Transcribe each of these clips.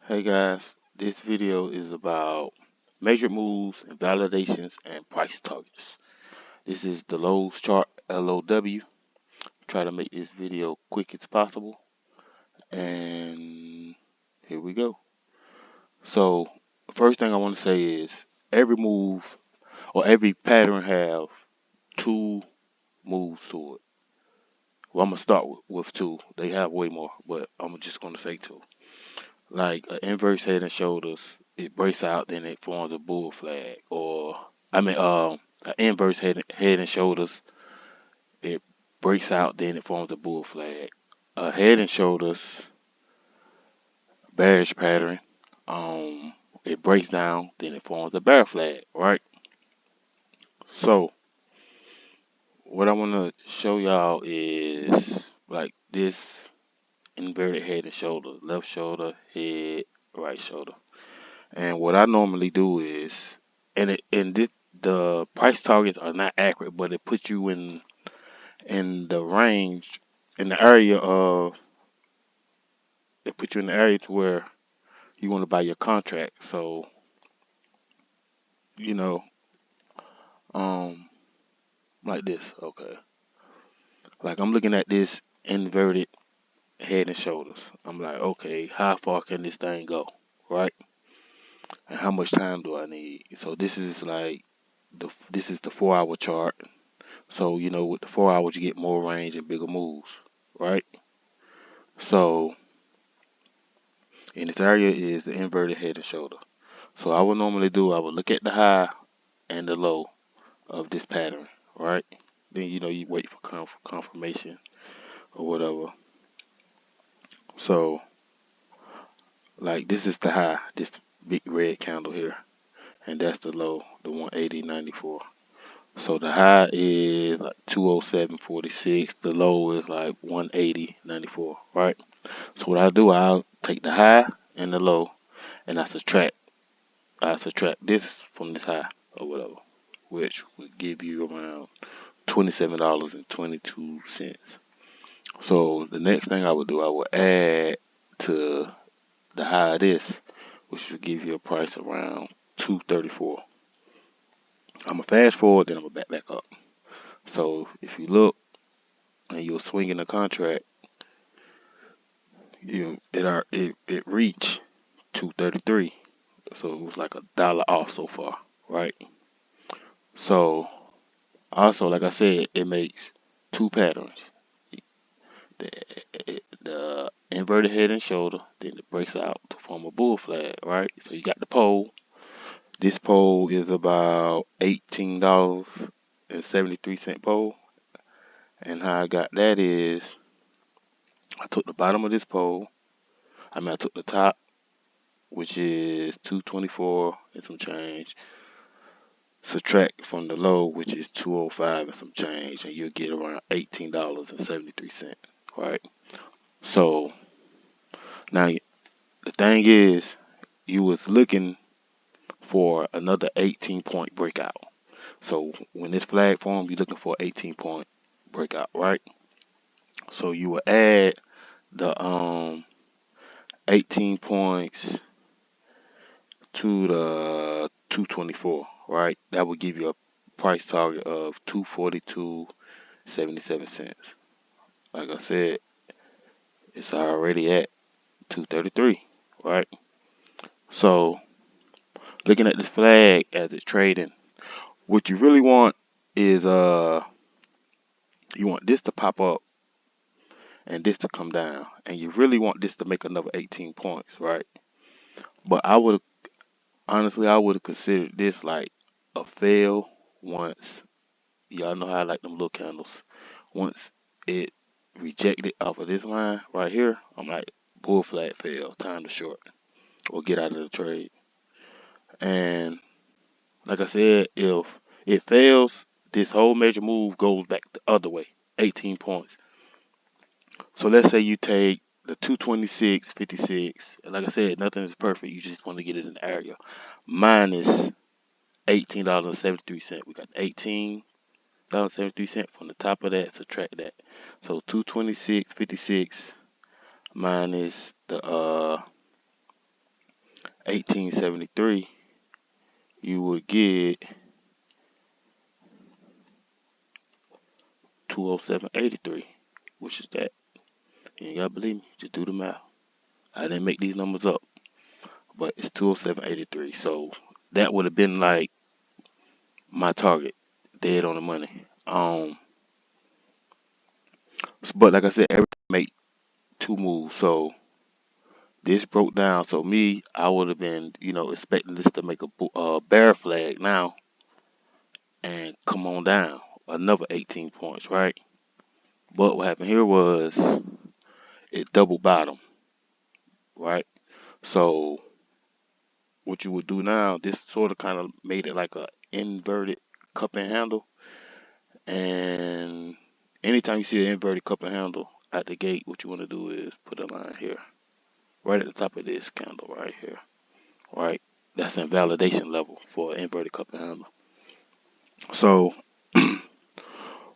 Hey guys, this video is about measured moves, invalidations, and price targets. This is the Lowe's chart, LOW. Try to make this video quick as possible. And here we go. So, first thing I want to say is every move or every pattern have two moves to it. Well, I'm going to start with two. They have way more, but I'm just going to say two. Like an inverse head and shoulders, it breaks out, then it forms a bull flag. Or an inverse head and shoulders, it breaks out, then it forms a bull flag. A head and shoulders bearish pattern, um, it breaks down, then it forms a bear flag, right? So what I want to show y'all is like this inverted head and shoulder, left shoulder, head, right shoulder. And what I normally do is, and this the price targets are not accurate, but it puts you in the range, in the area of, it puts you in the area to where you want to buy your contract. So you know, um, like this, okay. Like I'm looking at this inverted head and shoulders. I'm like, okay, how far can this thing go, right? And how much time do I need? So this is like this is the 4 hour chart. So, with the 4 hours, you get more range and bigger moves, right? So, in this area is the inverted head and shoulder. So, I would normally do, I would look at the high and the low of this pattern, right? Then, you wait for confirmation or whatever. So, like, this is the high, this big red candle here. And that's the low, the 180.94. So, the high is like 207.46. The low is like 180.94, right? So what I do, I'll take the high and the low, and I subtract this from this high or whatever, which would give you around $27.22. So the next thing I would do, I would add to the high of this, which would give you a price around 234. I'm gonna fast forward, then I'm gonna back up. So if you look and you're swinging the contract, it reached 233. So it was like $1 off so far, right? So also, like I said, it makes two patterns: the, the inverted head and shoulder, then it breaks out to form a bull flag, right? So you got the pole. This pole is about $18.73 pole, and how I got that is I took the bottom of this pole. I took the top, which is 224 and some change, subtract from the low, which is 205 and some change, and you'll get around $18.73. Right? So now the thing is, you was looking for another 18-point breakout. So when this flag formed, you're looking for 18-point breakout, right? So you will add the 18 points to the 224, right? That would give you a price target of 242.77. Like I said, it's already at 233, right? So looking at this flag as it's trading, what you really want is you want this to pop up and this to come down, and you really want this to make another 18 points, right? But I would have considered this like a fail once. Y'all know how I like them little candles. Once it rejected off of this line right here, I'm like, bull flag fail, time to short or get out of the trade. And like I said, if it fails, this whole major move goes back the other way, 18 points. So let's say you take the 226.56. Like I said, nothing is perfect. You just want to get it in the area. Minus $18.73. We got $18.73 from the top of that. Subtract that. So 226.56 minus the 1873, you would get 207.83, which is that. You ain't gotta believe me, just do the math. I didn't make these numbers up, but it's 207.83. So that would have been like my target, dead on the money. But like I said, every make two moves. So this broke down. So me, I would have been, expecting this to make a bear flag now and come on down another 18 points, right? But what happened here was it double bottom, right? So what you would do now, this sort of kind of made it like a inverted cup and handle. And anytime you see an inverted cup and handle at the gate, what you want to do is put a line here, right at the top of this candle right here, right? That's invalidation level for an inverted cup and handle. So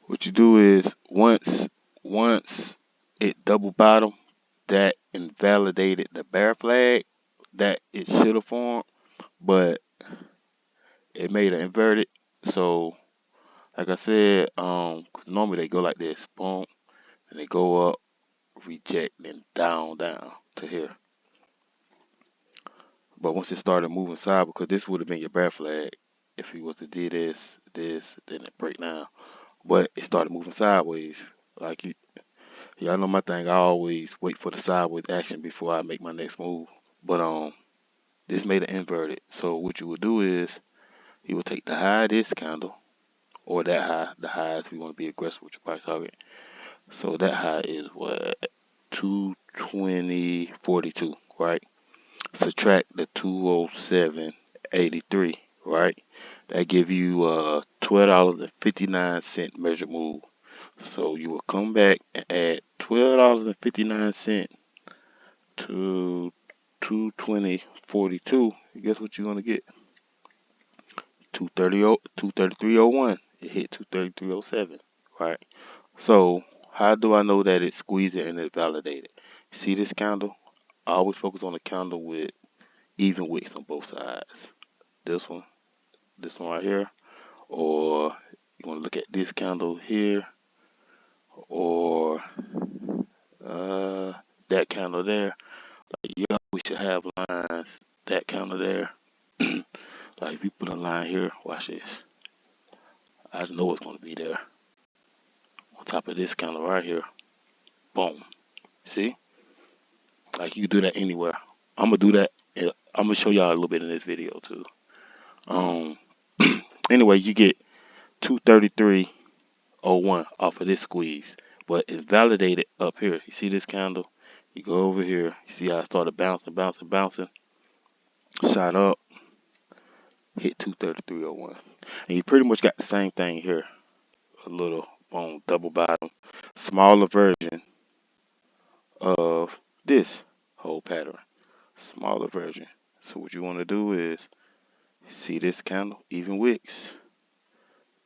what you do is once it double bottom, that invalidated the bear flag that it should have formed, but it made it inverted. So like I said, 'cause normally they go like this, boom, and they go up, reject, then down to here. But once it started moving side, because this would have been your bear flag if you was to do this, then it break down. But it started moving sideways. Like y'all know my thing. I always wait for the sideways action before I make my next move. But this made it inverted. So what you would do is you would take the high of this candle or that high. The high if you want to be aggressive with your price target. So that high is what 220.42, right? Subtract the 207.83, right? That give you $12.59 measure move. So you will come back and add $12.59 to 220.42. Guess what you're gonna get? 233.01. It hit 233.07, right? So how do I know that it's squeezing and it's validated? See this candle? I always focus on the candle with even wicks on both sides. This one right here, or you want to look at this candle here, or that candle there. Yeah, we should have lines. That candle there. Like if you put a line here, watch this. I just know it's going to be there. On top of this candle right here. Boom. See? Like you can do that anywhere. I'm gonna do that. I'm gonna show y'all a little bit in this video too. Um. Anyway, you get 233.01 off of this squeeze, but it's validated up here. You see this candle? You go over here. You see how it started bouncing, shot up, hit 233.01, and you pretty much got the same thing here. A little boom, double bottom, smaller version of this whole pattern. Smaller version. So what you want to do is see this candle, even wicks.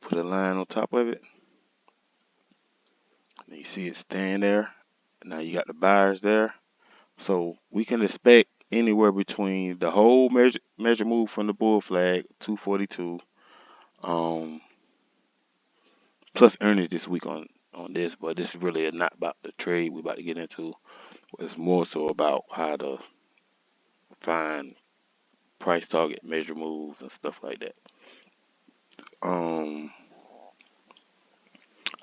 Put a line on top of it. And you see it staying there. Now you got the buyers there. So we can expect anywhere between the whole measure move from the bull flag, 242, plus earnings this week on this. But this is really not about the trade we're about to get into. It's more so about how to find price target measure moves and stuff like that.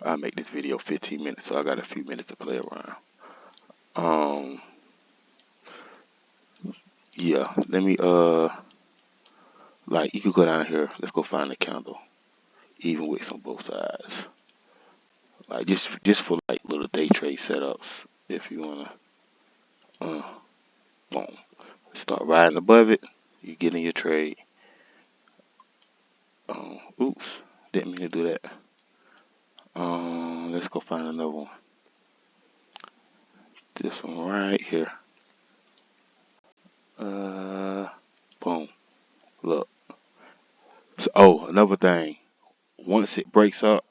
I make this video 15 minutes, so I got a few minutes to play around. Yeah, let me like you could go down here. Let's go find a candle, even wicks on both sides. Like just for like little day trade setups, if you wanna, boom, start riding above it. You get in your trade. Oops, didn't mean to do that. Let's go find another one. This one right here. Boom. Look. So, another thing. Once it breaks up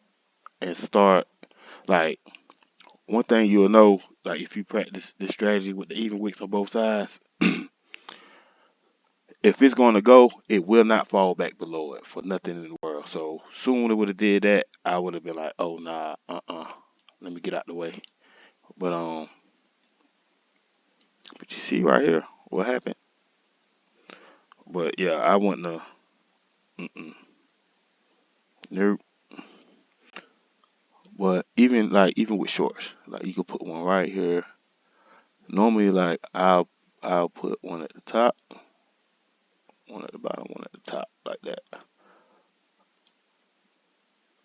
and start, like, one thing you'll know, like, if you practice this strategy with the even wicks on both sides, if it's going to go, it will not fall back below it for nothing in the world. So soon it would have did that, I would have been like, oh nah, let me get out the way. But but you see right here what happened. But yeah, I wouldn't have. Mm-mm, nope. But even with shorts, like you could put one right here. Normally, like I'll put one at the top, one at the bottom, one at the top, like that.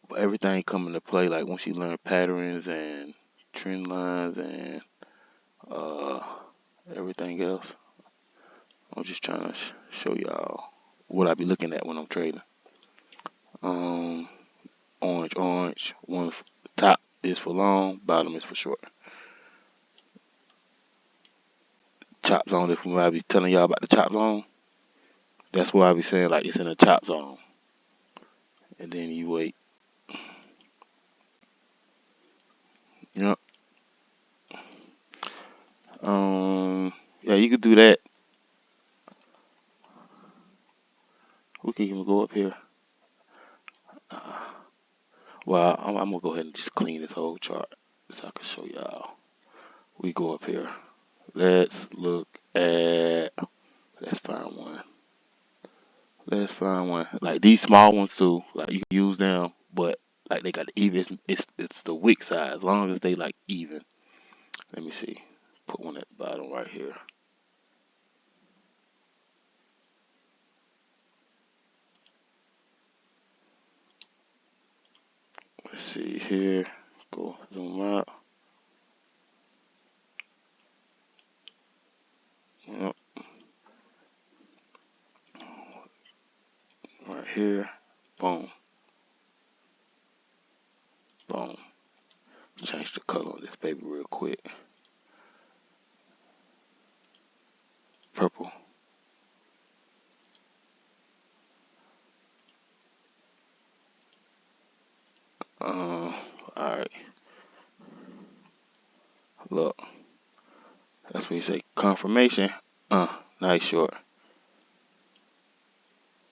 But everything come into play like once you learn patterns and trend lines and uh everything else. I'm just trying to show y'all what I be looking at when I'm trading. Um, orange. Top is for long, bottom is for short. Chop zone. If I be telling y'all about the chop zone, that's what I be saying. Like it's in a chop zone, and then you wait. Yep. Yeah, you could do that. We can even go up here. Uh, well, I'm gonna go ahead and just clean this whole chart so I can show y'all. We go up here. Let's look at. Let's find one. Let's find one. Like these small ones too. Like you can use them, but like they got the even. It's the wick size. As long as they like even. Let me see. Put one at the bottom right here. Let's see here. Go zoom out. Yep. Right here. Boom. Boom. Change the color on this baby real quick. Purple. Alright. Look. That's what you say. Confirmation. Nice short.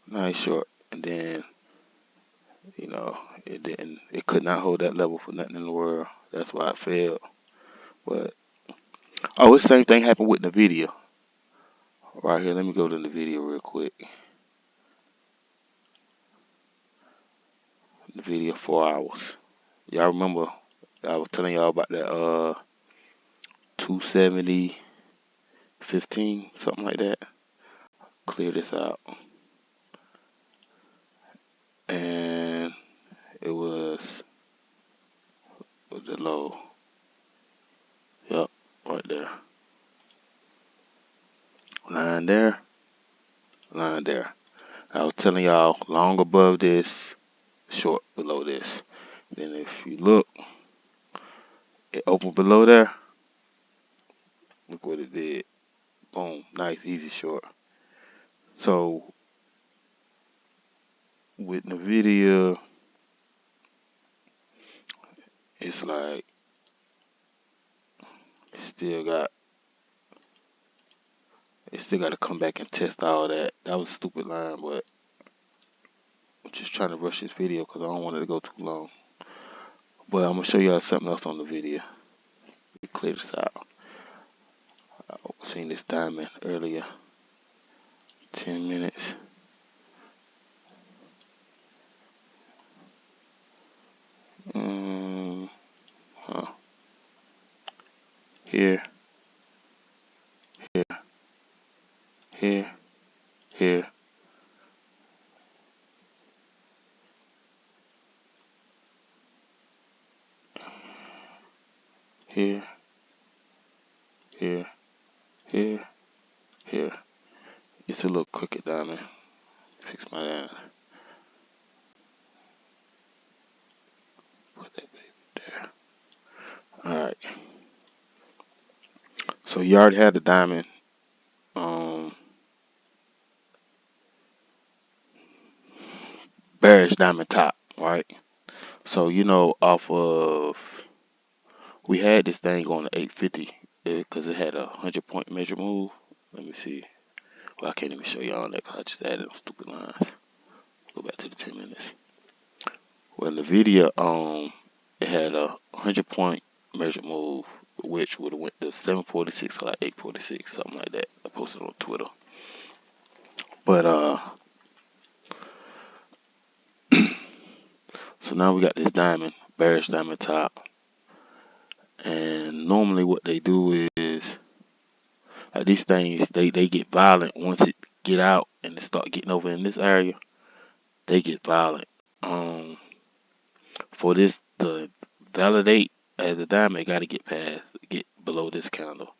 Nice short. And then, it didn't. It could not hold that level for nothing in the world. That's why it failed. But it's the same thing happened with nvda. Right here. Let me go to nvda real quick. Nvidia 4 hours. Y'all remember I was telling y'all about that 270 15, something like that. Clear this out. And it was the low. Yup, right there. Line there, line there. I was telling y'all long above this, short below this. Then if you look, it opened below there. Look what it did. Boom, nice, easy short. So with NVIDIA, it's like still got it still got to come back and test all that. That was a stupid line, but I'm just trying to rush this video because I don't want it to go too long. But I'm gonna show y'all something else on the video. Let me clear this out. I seen this diamond earlier. 10 minutes. Huh. Here, here, here, here, here, here, here, here. It's a little crooked diamond. Fix my diamond. Put that baby there. Alright. So you already had the diamond. Bearish diamond top, right? So off of we had this thing on the 850 because it had a 100-point measure move. Let me see. Well, I can't even show y'all that because I just added them stupid lines. Go back to the 10 minutes. Well, nvda it had a 100-point measured move, which would have went to 746 or like 846, something like that. I posted on Twitter. But so now we got this diamond, bearish diamond top, and normally what they do is like these things they get violent once it get out and they start getting over in this area. They get violent. For this to validate as a diamond, got to get below this candle,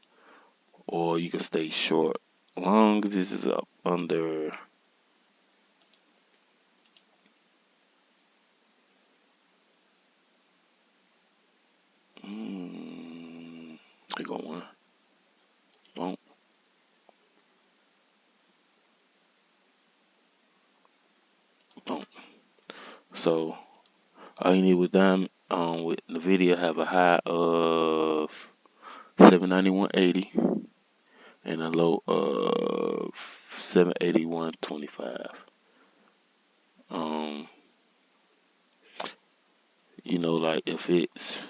or you can stay short. Long as this is up under. I got one. Boom. Boom. So all you need with diamond, with nvda have a high of 791.80 and a low of 781.25. Um, like if it's,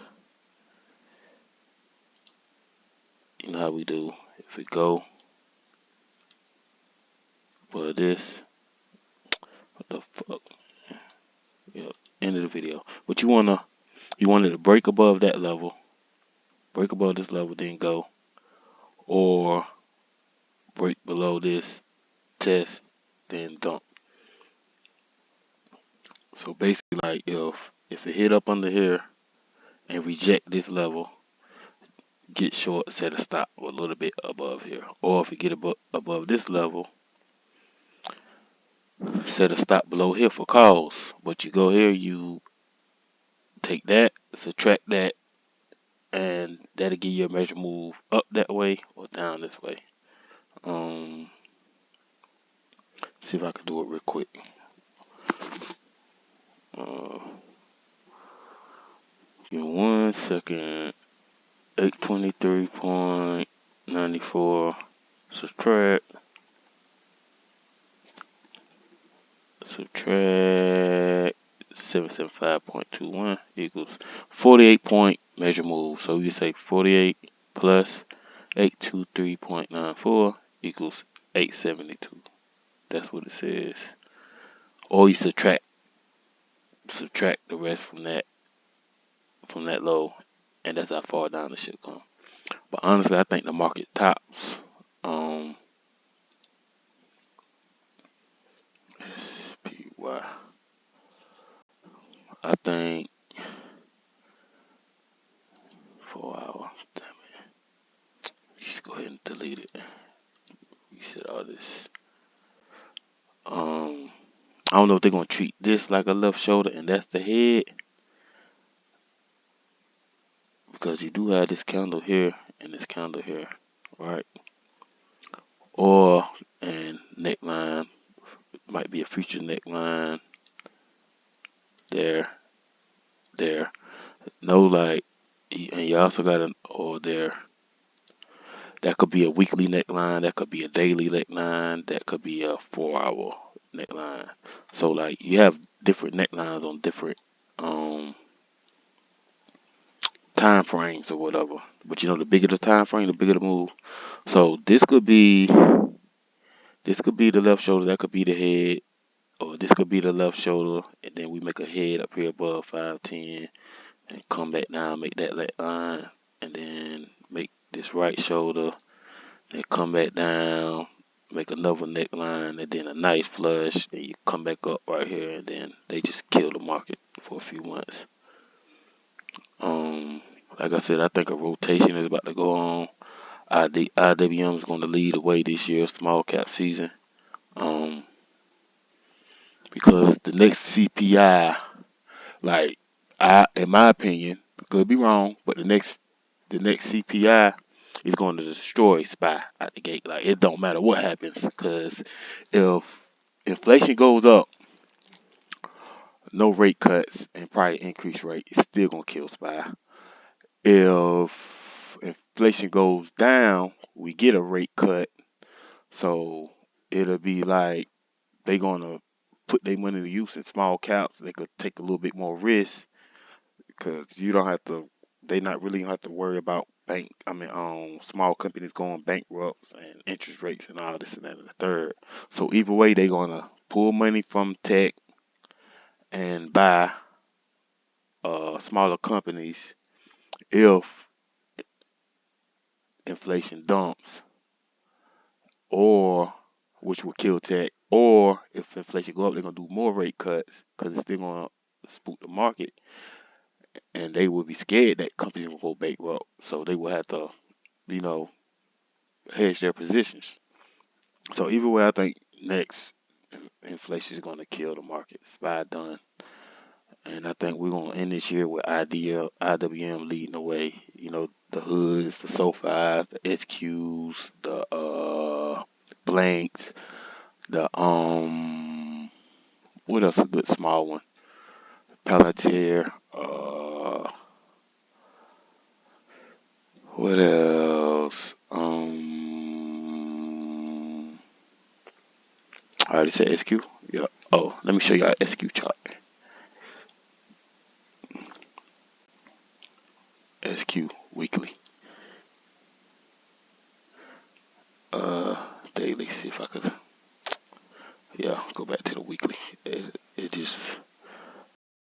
how we do. If it go for this, what the fuck? Yep. End of the video. But you wanted to break above that level, break above this level, then go, or break below this, test, then dump. So basically, like if it hit up under here and reject this level, get short, set a stop a little bit above here. Or if it get above this level, set a stop below here for calls. But you go here, you take that, subtract that, and that'll give you a measure move up that way or down this way. See if I can do it real quick. Give me 1 second. 823.94 subtract 775.21 equals 48-point measure move. So you say 48 plus 823.94 equals 872. That's what it says. Or you subtract the rest from that low, and that's how far down the shit come. But honestly, I think the market tops. SPY. I think 4 hour. Damn it. Just go ahead and delete it. Reset all this. I don't know if they're gonna treat this like a left shoulder and that's the head, because you do have this candle here and this candle here, right? Or and neckline might be a future neckline there. No, like, and you also got an or there. That could be a weekly neckline. That could be a daily neckline. That could be a 4 hour neckline. So like you have different necklines on different time frames or whatever. But the bigger the time frame, the bigger the move. So this could be the left shoulder. That could be the head. Or this could be the left shoulder, and then we make a head up here above 510, and come back down, make that line, and then make this right shoulder, and come back down, make another neckline, and then a nice flush, and you come back up right here, and then they just kill the market for a few months. Like I said, I think a rotation is about to go on. IWM is going to lead the way this year, small cap season. Because the next CPI, like in my opinion, could be wrong, but the next CPI is going to destroy SPY out the gate. Like it don't matter what happens, because if inflation goes up, no rate cuts and probably increased rate, it's still gonna kill SPY. If inflation goes down, we get a rate cut, so it'll be like they gonna put their money to use in small caps. They could take a little bit more risk because you don't have to. They not really have to worry about small companies going bankrupt and interest rates and all this and that and the third. So either way, they gonna pull money from tech and buy smaller companies if inflation dumps, or which will kill tech, or if inflation go up, they're gonna do more rate cuts because it's still gonna spook the market, and they will be scared that companies will go bankrupt, so they will have to, you know, hedge their positions. So either way, I think next inflation is gonna kill the market. It's by done. And I think we're gonna end this year with IWM leading the way. You know, the hoods, the SoFis, the SQs, the blanks, the what else a good small one? Palantir, what else? I already said SQ. Yeah. Oh, let me show you our SQ chart. SQ weekly. Uh, daily. See if I could. Yeah, go back to the weekly. It just